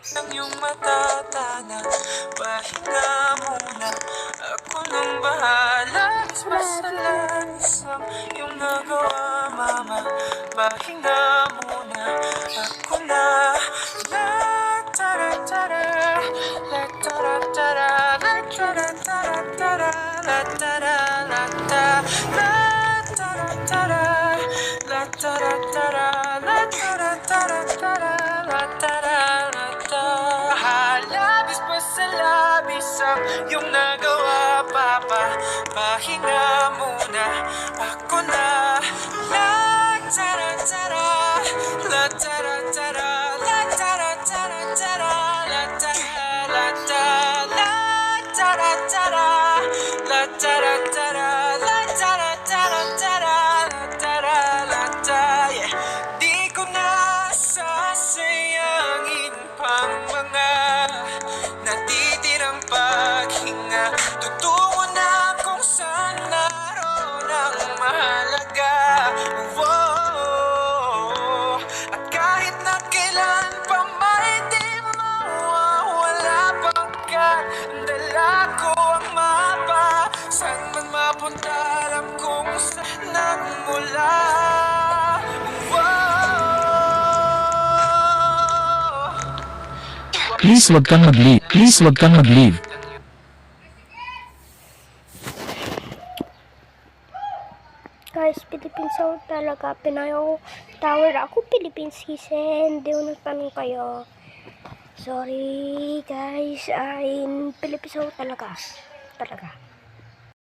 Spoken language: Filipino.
Ang iyong matatana, pahinga muna. Ako nang bahala, masalanis ang iyong nagawa, mama. Pahinga muna, ako na. La tara tara, la tara tara, la tara tara tara, la tara la ta, la tara tara, la tara tara, la tara tara tara, la tara la ta. Halabis pa sa labis ang iyong nagawa, papa. Pahinga muna, ako na. La tara tara, la tara tara, la tara tara tara, la tara la ta, la tara tara, la tara tara, la tara tara tara, la tara la ta. Yeah. Di ko na sasayangin pang mga natitirang paghinga. Tutungo na kung saan naroon ang mahalaga. Whoa. At kahit na kailan pa may di mawawala, pagkat dala ko ang mapa. Saan man mapunta, alam kung saan nagmula. Please wag kang mag-leave. Please wag kang mag-leave. Guys, Philippines ako talaga. Pinayo tower ako, Philippines kisen. Hindi ko nagtanong kayo. Sorry, guys. Philippines ako talaga. Talaga.